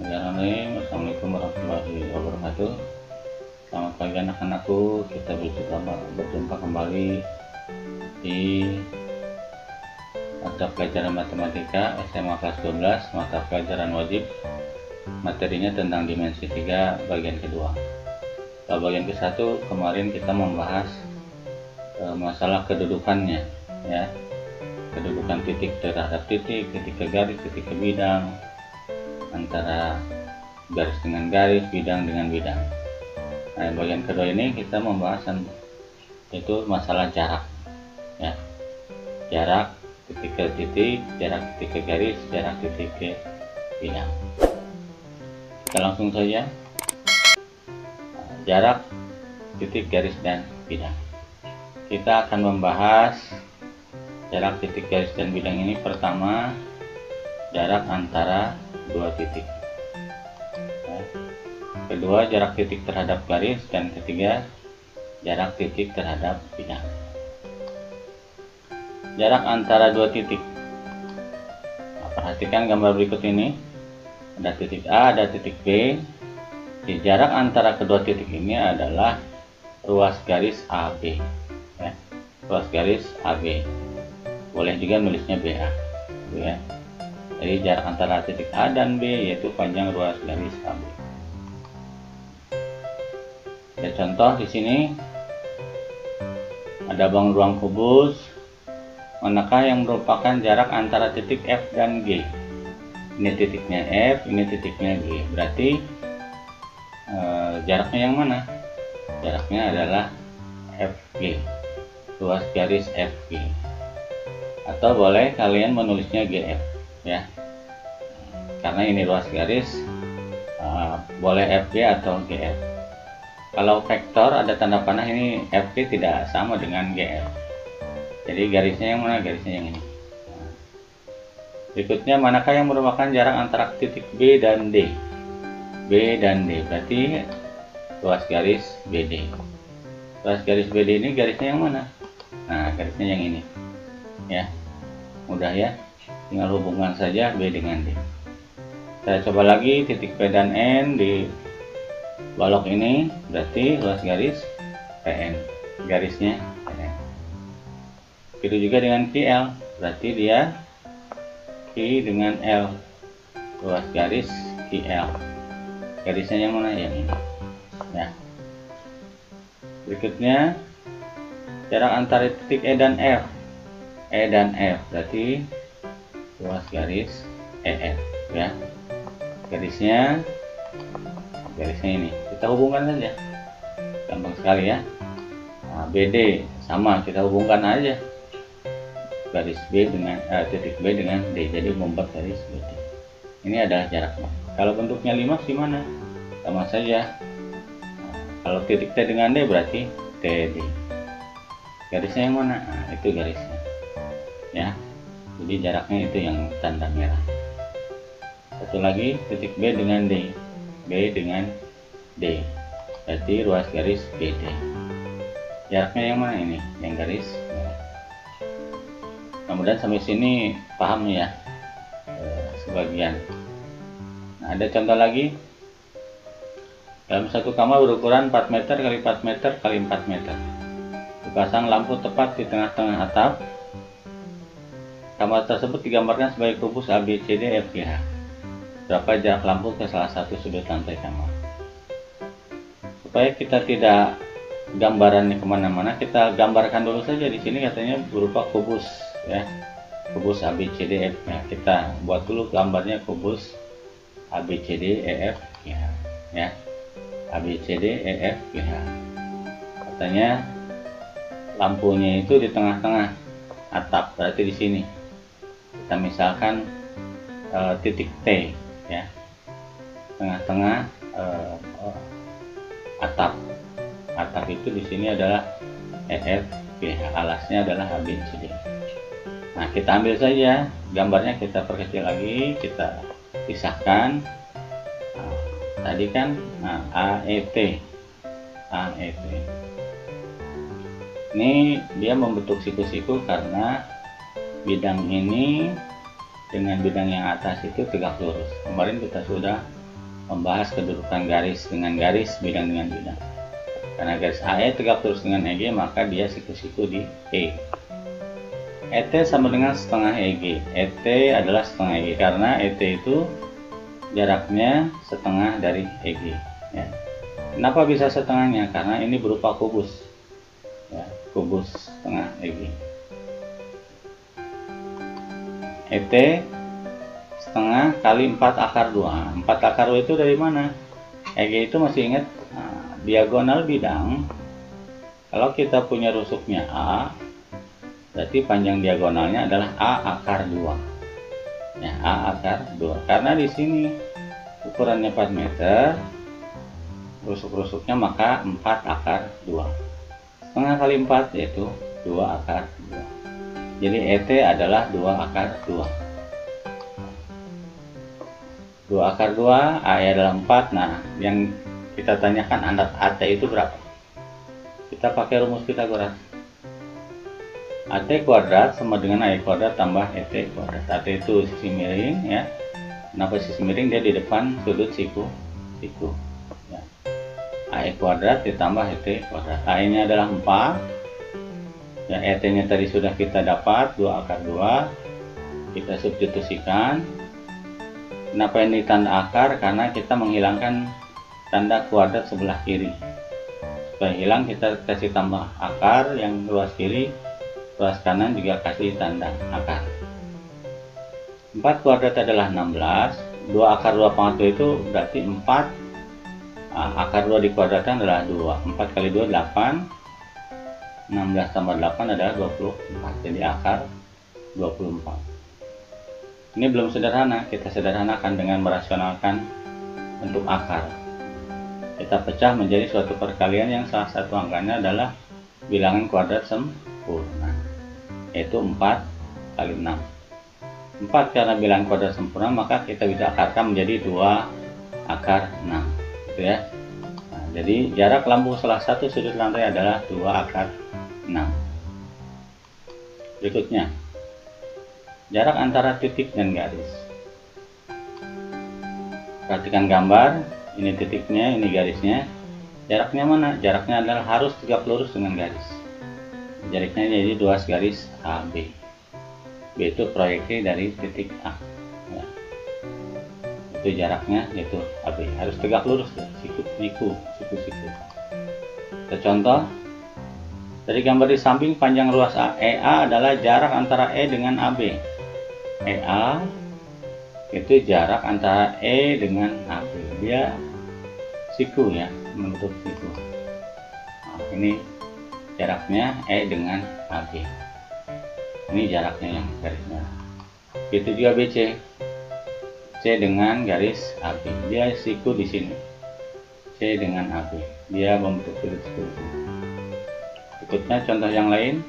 Bismillahirrahmanirrahim. Assalamualaikum warahmatullahi wabarakatuh. Selamat pagi anak-anakku. Kita berjumpa kembali di mata pelajaran matematika SMA kelas 12, mata pelajaran wajib. Materinya tentang dimensi 3 bagian kedua. Pada bagian ke-1 kemarin kita membahas masalah kedudukannya, ya. Kedudukan titik terhadap titik, titik ke garis, titik ke bidang, antara garis dengan garis, bidang dengan bidang. Nah, bagian kedua ini kita membahas itu masalah jarak, ya. Jarak titik ke titik, jarak titik ke garis, jarak titik ke bidang. Kita langsung saja. Jarak titik, garis, dan bidang. Kita akan membahas jarak titik, garis, dan bidang ini. Pertama, jarak antara dua titik. Kedua, jarak titik terhadap garis, dan ketiga, jarak titik terhadap bidang. Jarak antara dua titik. Nah, perhatikan gambar berikut ini. Ada titik A, ada titik B. Di jarak antara kedua titik ini adalah ruas garis AB. Ya, ruas garis AB. Boleh juga nulisnya BA, ya. Jadi jarak antara titik A dan B yaitu panjang ruas garis AB. Ya, contoh di sini ada ruang kubus. Manakah yang merupakan jarak antara titik F dan G? Ini titiknya F, ini titiknya G. Berarti jaraknya yang mana? Jaraknya adalah FG, ruas garis FG. Atau boleh kalian menulisnya GF, ya, karena ini ruas garis, boleh FG atau GF. Kalau vektor ada tanda panah, ini FG tidak sama dengan GF, jadi garisnya yang mana? Garisnya yang ini. Berikutnya, manakah yang merupakan jarak antara titik B dan D? B dan D berarti ruas garis BD. Ruas garis BD ini garisnya yang mana? Nah, garisnya yang ini, ya. Mudah, ya, tinggal hubungkan saja B dengan D. Saya coba lagi, titik P dan N di balok ini berarti ruas garis PN, garisnya PN. Begitu juga dengan QL, berarti dia Q dengan L, ruas garis QL. Garisnya yang mana? Yang ini, ya. Berikutnya, jarak antara titik E dan F. E dan F berarti ruas garis EF, ya. Garisnya ini kita hubungkan saja, gampang sekali, ya. Nah, BD sama, kita hubungkan aja garis B dengan titik B dengan D, jadi membuat garis BD. Ini adalah jaraknya. Kalau bentuknya limas gimana? Sama saja. Nah, kalau titik T dengan D berarti TD. Garisnya yang mana? Nah, itu garisnya, ya. Jadi jaraknya itu yang tanda merah. Satu lagi, titik B dengan D. B dengan D berarti ruas garis BD. Jaraknya yang mana? Ini yang garis merah. Kemudian sampai sini paham, ya, sebagian. Nah, ada contoh lagi. Dalam satu kamar berukuran 4 meter kali 4 meter kali 4 meter, dipasang lampu tepat di tengah-tengah atap. Kamar tersebut digambarkan sebagai kubus ABCD FGH. Berapa jarak lampu ke salah satu sudut lantai kamar? Supaya kita tidak gambarannya kemana-mana, kita gambarkan dulu saja. Di sini katanya berupa kubus, ya, kubus ABCD FGH. Kita buat dulu gambarnya kubus ABCD EF GH, ya. ABCD EF GH. Katanya lampunya itu di tengah-tengah atap, berarti di sini kita misalkan titik T, ya, tengah-tengah atap itu di sini adalah EF GH, alasnya adalah ABCD. Nah, kita ambil saja gambarnya, kita perkecil lagi, kita pisahkan. Nah, tadi kan AET. Ini dia membentuk siku-siku karena bidang ini dengan bidang yang atas itu tegak lurus. Kemarin kita sudah membahas kedudukan garis dengan garis, bidang dengan bidang. Karena garis AE tegak lurus dengan EG, maka dia siku-siku di E. ET sama dengan setengah EG. ET adalah setengah EG karena ET itu jaraknya setengah dari EG. Ya. Kenapa bisa setengahnya? Karena ini berupa kubus. Ya, kubus setengah EG. ET setengah kali 4 akar 2. 4 akar 2 itu dari mana? EG itu masih ingat, diagonal bidang. Kalau kita punya rusuknya A, berarti panjang diagonalnya adalah A akar 2. Ya, A akar 2. Karena di sini ukurannya 4 meter, rusuk-rusuknya maka 4 akar 2. Setengah kali 4 yaitu 2 akar 2. Jadi ET adalah 2 akar 2. 2 akar 2, AE adalah 4. Nah, yang kita tanyakan AT itu berapa? Kita pakai rumus Pythagoras. AT kuadrat sama dengan AE kuadrat tambah ET kuadrat. AT itu sisi miring, ya. Kenapa sisi miring? Dia di depan sudut siku. Ya. AE kuadrat ditambah ET kuadrat. AE nya adalah 4. Ya, ET nya tadi sudah kita dapat 2 akar 2. Kita substitusikan. Kenapa ini tanda akar? Karena kita menghilangkan tanda kuadrat sebelah kiri. Supaya hilang, kita kasih tambah akar yang ruas kiri, ruas kanan juga kasih tanda akar. 4 kuadrat adalah 16. 2 akar 2 pangkat 2 itu berarti 4. Akar 2 dikuadratkan adalah 2. 4 kali 2 8. 16 tambah 8 adalah 24. Jadi akar 24. Ini belum sederhana, kita sederhanakan dengan merasionalkan bentuk akar. Kita pecah menjadi suatu perkalian yang salah satu angkanya adalah bilangan kuadrat sempurna, yaitu 4 kali 6. 4 karena bilangan kuadrat sempurna, maka kita bisa akarkan menjadi 2 akar 6, gitu ya. Nah, jadi jarak lambung salah satu sudut lantai adalah 2 akar 6. Berikutnya, jarak antara titik dan garis. Perhatikan gambar, ini titiknya, ini garisnya. Jaraknya mana? Jaraknya adalah harus tegak lurus dengan garis. Jaraknya jadi 2 garis AB. B itu proyeksi dari titik A. Ya. Itu jaraknya, yaitu AB. Harus tegak lurus, ya. Siku. Kita contoh. Dari gambar di samping, panjang ruas EA adalah jarak antara E dengan AB. EA itu jarak antara E dengan AB. Dia siku, ya, membentuk siku. Nah, ini jaraknya E dengan AB. Ini jaraknya yang garis merah. Itu juga BC. C dengan garis AB. Dia siku di sini. C dengan AB. Dia membentuk siku. Berikutnya contoh yang lain.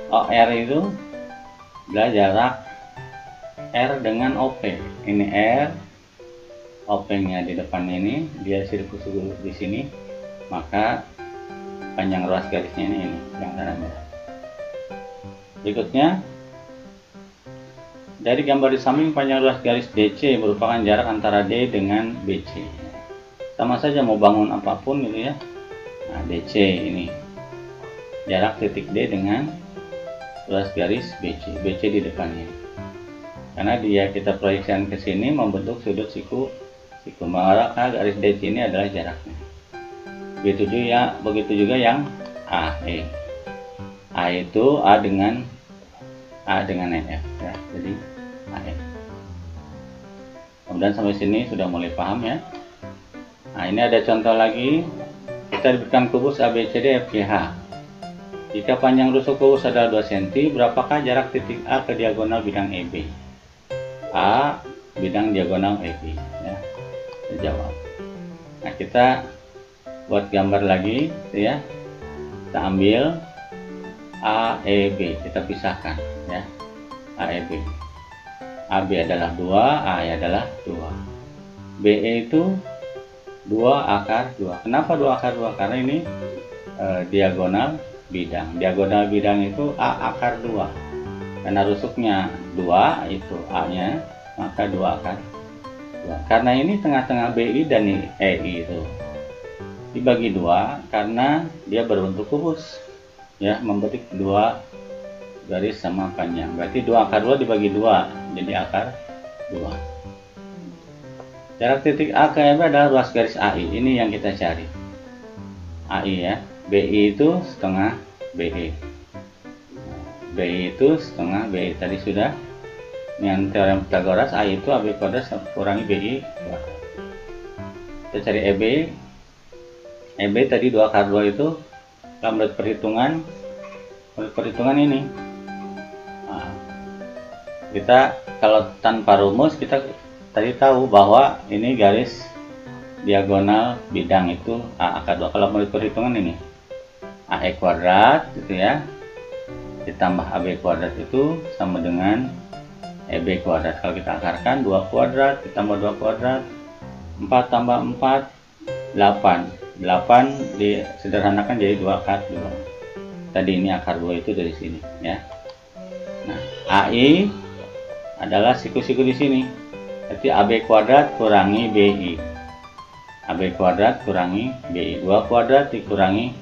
OR itu adalah jarak R dengan OP. Ini R, OP-nya di depan ini, dia sirkus di sini, maka panjang ruas garisnya ini yang tanda merah. Berikutnya, dari gambar di samping, panjang ruas garis DC merupakan jarak antara D dengan BC. Sama saja mau bangun apapun gitu ya. Nah, DC ini jarak titik D dengan ruas garis BC. BC di depannya. Karena dia kita proyeksikan ke sini membentuk sudut siku, maka garis DC ini adalah jaraknya. Begitu juga yang AE. A itu A dengan EF, ya. Jadi AE. Kemudian sampai sini sudah mulai paham, ya. Nah, ini ada contoh lagi. Kita diberikan kubus ABCD FGH. Jika panjang rusuk kubus adalah 2 cm, berapakah jarak titik A ke diagonal bidang EB? A bidang diagonal EB, ya. Kita jawab. Nah, kita buat gambar lagi, ya. Kita ambil AEB, kita pisahkan, ya. AEB. AB adalah 2, AE adalah 2. BE itu 2 akar 2. Kenapa 2 akar 2? Karena ini diagonal bidang. Diagonal bidang itu A akar 2. Karena rusuknya 2, itu A nya, maka 2 akar 2. Karena ini tengah-tengah BI dan EI itu dibagi 2 karena dia berbentuk kubus, ya, membentuk 2 garis sama panjang. Berarti 2 akar 2 dibagi 2 jadi akar 2. Jarak titik A ke B adalah ruas garis AI. Ini yang kita cari. AI ya. BI itu setengah BE. BI itu setengah BI. Tadi sudah dengan teorem Pythagoras, AI itu AB kuadrat kurangi BI kuadrat. Kita cari EB. EB tadi 2 akar 2 itu kalau menurut perhitungan ini. Nah, kita kalau tanpa rumus kita tadi tahu bahwa ini garis diagonal bidang itu A akar 2. Kalau menurut perhitungan ini AE kuadrat gitu ya, ditambah AB kuadrat itu sama dengan EB kuadrat. Kalau kita akarkan 2 kuadrat ditambah 2 kuadrat, 4 tambah 4 8. 8 disederhanakan jadi 2 akar 2. Tadi ini akar 2 itu dari sini ya. Nah, AI adalah siku-siku di sini. Berarti AB kuadrat kurangi BI. AB kuadrat kurangi BI. 2 kuadrat dikurangi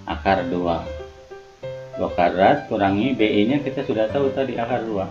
akar 2. 2 kuadrat kurangi BI-nya kita sudah tahu tadi akar 2.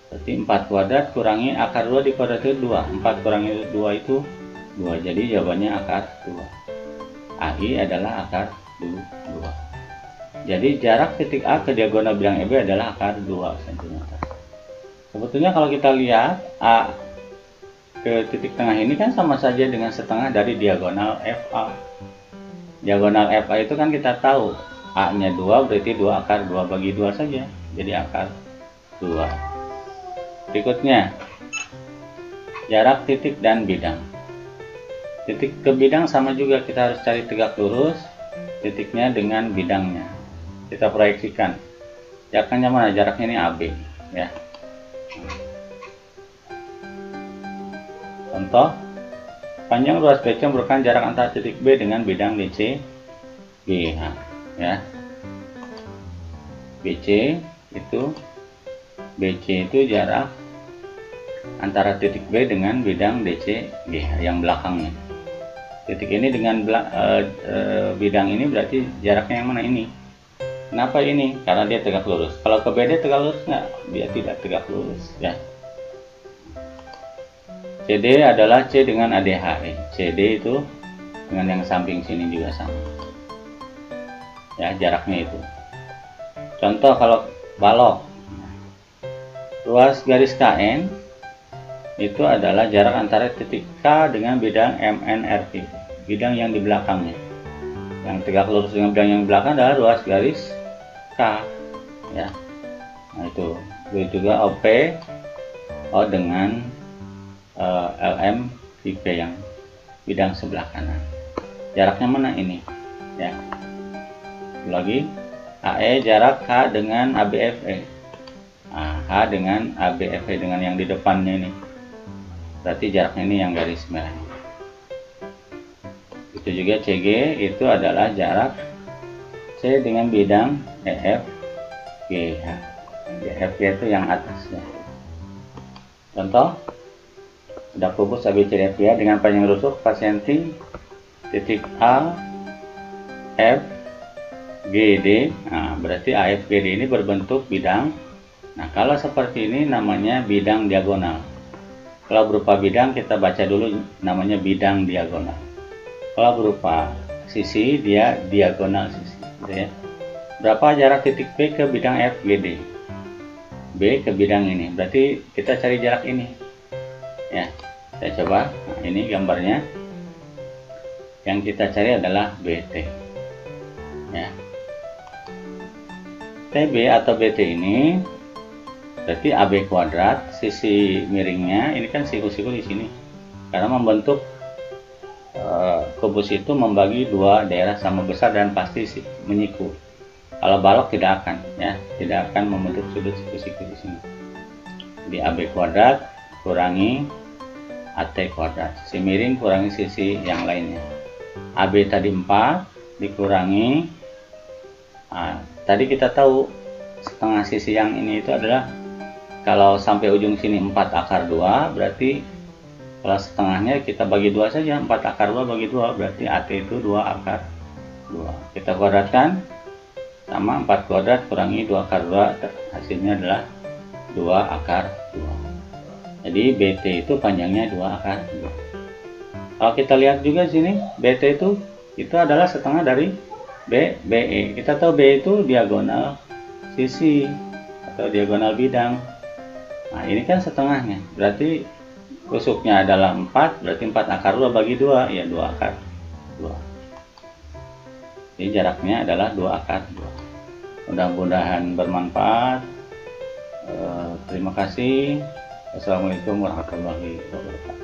Berarti 4 kuadrat kurangi akar 2 di kuadrat itu 2. 4 kurangi 2 itu 2. Jadi jawabannya akar 2. AI adalah akar 2. Jadi jarak titik A ke diagonal bidang EB adalah akar 2 cm. Sebetulnya kalau kita lihat A ke titik tengah ini kan sama saja dengan setengah dari diagonal FA. Diagonal FA itu kan kita tahu A-nya 2 berarti 2 akar 2 bagi 2 saja. Jadi akar 2. Berikutnya jarak titik dan bidang. Titik ke bidang sama juga, kita harus cari tegak lurus titiknya dengan bidangnya. Kita proyeksikan. Jaraknya mana? Jaraknya ini AB ya. Contoh, panjang ruas BC merupakan jarak antara titik B dengan bidang DC GH ya. BC itu jarak antara titik B dengan bidang DC GH yang belakangnya. Titik ini dengan bidang ini berarti jaraknya yang mana ini? Kenapa ini? Karena dia tegak lurus. Kalau ke BD tegak lurus nggak? Dia tidak tegak lurus ya. CD adalah C dengan ADH. CD itu dengan yang samping sini juga sama. Ya, jaraknya itu. Contoh kalau balok. Ruas garis KN itu adalah jarak antara titik K dengan bidang MNRT, bidang yang di belakangnya. Yang tegak lurus dengan bidang yang di belakang adalah ruas garis K ya. Nah itu juga OP dengan LM IP yang bidang sebelah kanan. Jaraknya mana ini ya. Lagi AE jarak H dengan ABFE. Nah, H dengan ABFE dengan yang di depannya ini. Berarti jaraknya ini yang garis merah. Itu juga CG itu adalah jarak C dengan bidang EFGH. EFG itu yang atasnya. Contoh, ada kubus ABCDFGH dengan panjang rusuk 4 cm, titik A, F, GD. Nah, berarti AFGD ini berbentuk bidang. Nah, kalau seperti ini namanya bidang diagonal. Kalau berupa bidang kita baca dulu namanya bidang diagonal. Kalau berupa sisi dia diagonal sisi. Gitu ya. Berapa jarak titik B ke bidang FGD? B ke bidang ini. Berarti kita cari jarak ini. Ya, saya coba. Nah, ini gambarnya. Yang kita cari adalah BT. Ya. TB atau BT ini berarti AB kuadrat, sisi miringnya ini kan siku-siku di sini. Karena membentuk kubus itu membagi 2 daerah sama besar dan pasti menyiku. Kalau balok tidak akan ya, tidak akan membentuk sudut siku-siku di sini. Jadi AB kuadrat kurangi AT kuadrat. Sisi miring kurangi sisi yang lainnya. AB tadi 4 dikurangi. Nah, tadi kita tahu setengah sisi yang ini itu adalah kalau sampai ujung sini 4 akar 2 berarti Kalau setengahnya kita bagi 2 saja, 4 akar 2 bagi 2, berarti AT itu 2 akar 2. Kita kuadratkan, sama 4 kuadrat kurangi 2 akar 2, hasilnya adalah 2 akar 2. Jadi BT itu panjangnya 2 akar 2. Kalau kita lihat juga sini, BT itu adalah setengah dari BE. Kita tahu B itu diagonal sisi atau diagonal bidang. Nah, ini kan setengahnya. Berarti rusuknya adalah 4, berarti 4 akar 2 bagi 2, ya 2 akar 2. Jadi jaraknya adalah 2 akar 2. Mudah-mudahan bermanfaat. Terima kasih. Wassalamualaikum warahmatullahi wabarakatuh.